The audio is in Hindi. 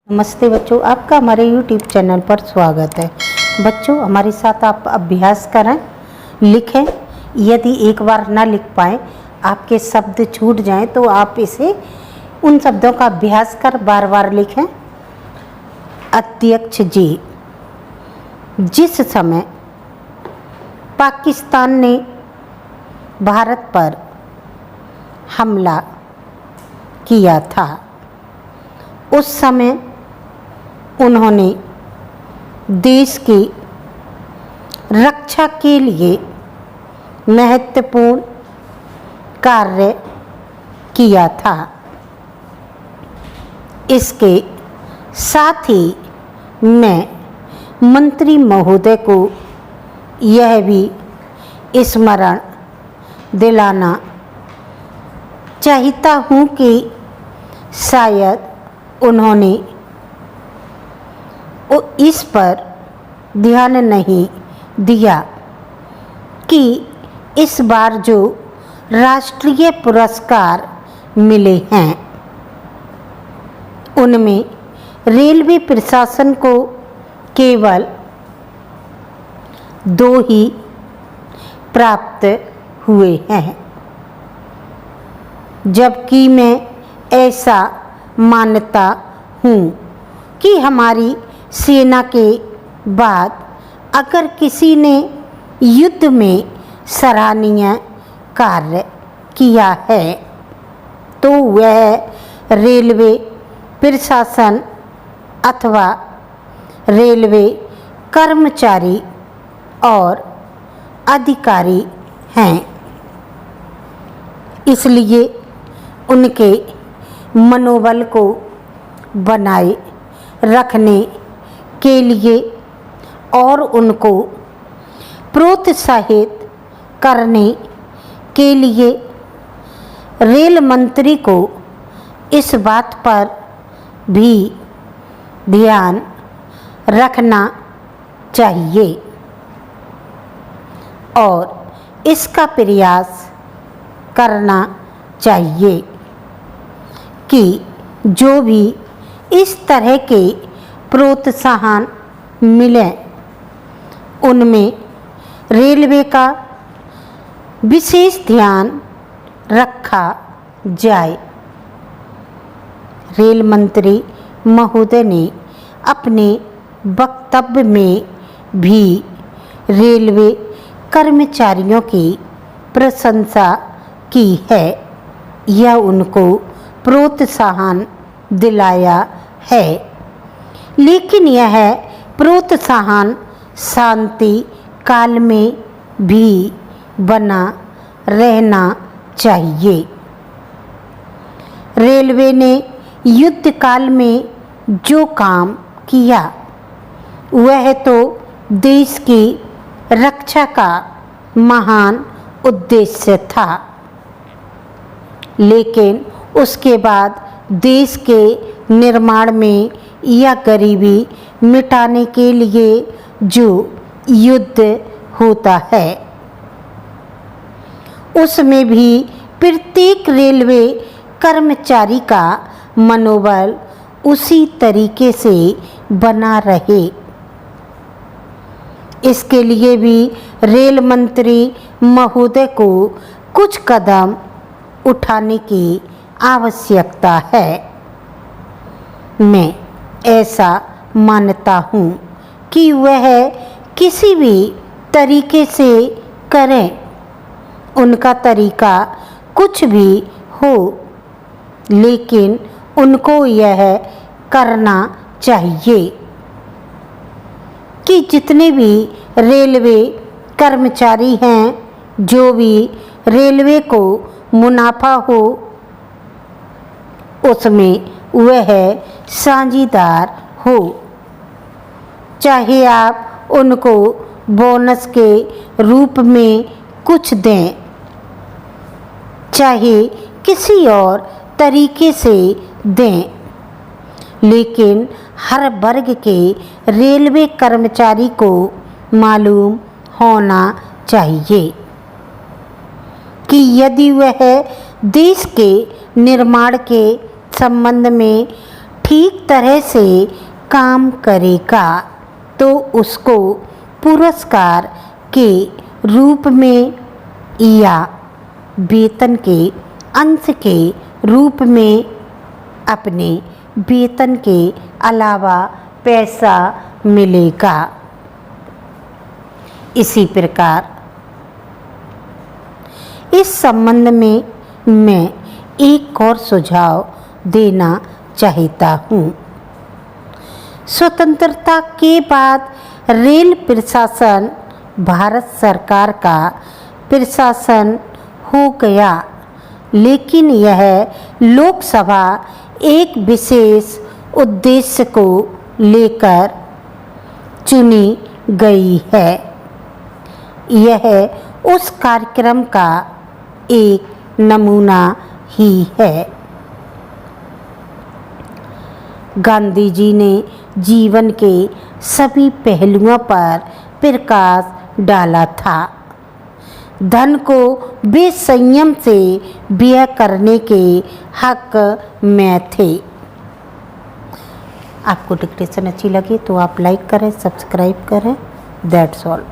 नमस्ते बच्चों, आपका हमारे YouTube चैनल पर स्वागत है। बच्चों, हमारे साथ आप अभ्यास करें, लिखें। यदि एक बार ना लिख पाएँ, आपके शब्द छूट जाएं, तो आप इसे उन शब्दों का अभ्यास कर बार बार लिखें। अध्यक्ष जी। जिस समय पाकिस्तान ने भारत पर हमला किया था, उस समय उन्होंने देश की रक्षा के लिए महत्वपूर्ण कार्य किया था। इसके साथ ही मैं मंत्री महोदय को यह भी स्मरण दिलाना चाहता हूँ कि शायद उन्होंने इस पर ध्यान नहीं दिया कि इस बार जो राष्ट्रीय पुरस्कार मिले हैं, उनमें रेलवे प्रशासन को केवल 2 ही प्राप्त हुए हैं, जबकि मैं ऐसा मानता हूँ कि हमारी सेना के बाद अगर किसी ने युद्ध में सराहनीय कार्य किया है, तो वह रेलवे प्रशासन अथवा रेलवे कर्मचारी और अधिकारी हैं। इसलिए उनके मनोबल को बनाए रखने के लिए और उनको प्रोत्साहित करने के लिए रेल मंत्री को इस बात पर भी ध्यान रखना चाहिए और इसका प्रयास करना चाहिए कि जो भी इस तरह के प्रोत्साहन मिले, उनमें रेलवे का विशेष ध्यान रखा जाए। रेल मंत्री महोदय ने अपने वक्तव्य में भी रेलवे कर्मचारियों की प्रशंसा की है या उनको प्रोत्साहन दिलाया है, लेकिन यह प्रोत्साहन शांति काल में भी बना रहना चाहिए। रेलवे ने युद्ध काल में जो काम किया, वह तो देश की रक्षा का महान उद्देश्य था, लेकिन उसके बाद देश के निर्माण में या गरीबी मिटाने के लिए जो युद्ध होता है, उसमें भी प्रत्येक रेलवे कर्मचारी का मनोबल उसी तरीके से बना रहे। इसके लिए भी रेल मंत्री महोदय को कुछ कदम उठाने की आवश्यकता है। मैं ऐसा मानता हूँ कि वह किसी भी तरीके से करें, उनका तरीका कुछ भी हो, लेकिन उनको यह करना चाहिए कि जितने भी रेलवे कर्मचारी हैं, जो भी रेलवे को मुनाफा हो, उसमें वह साझीदार हो। चाहे आप उनको बोनस के रूप में कुछ दें, चाहे किसी और तरीके से दें, लेकिन हर वर्ग के रेलवे कर्मचारी को मालूम होना चाहिए कि यदि वह देश के निर्माण के संबंध में ठीक तरह से काम करेगा तो उसको पुरस्कार के रूप में या वेतन के अंश के रूप में अपने वेतन के अलावा पैसा मिलेगा। इसी प्रकार इस संबंध में मैं एक और सुझाव देना चाहता हूँ। स्वतंत्रता के बाद रेल प्रशासन भारत सरकार का प्रशासन हो गया, लेकिन यह लोकसभा एक विशेष उद्देश्य को लेकर चुनी गई है। यह उस कार्यक्रम का एक नमूना ही है। गांधी जी ने जीवन के सभी पहलुओं पर प्रकाश डाला था। धन को बेसंयम से व्यय करने के हक में थे। आपको डिक्टेशन अच्छी लगी तो आप लाइक करें, सब्सक्राइब करें। That's all.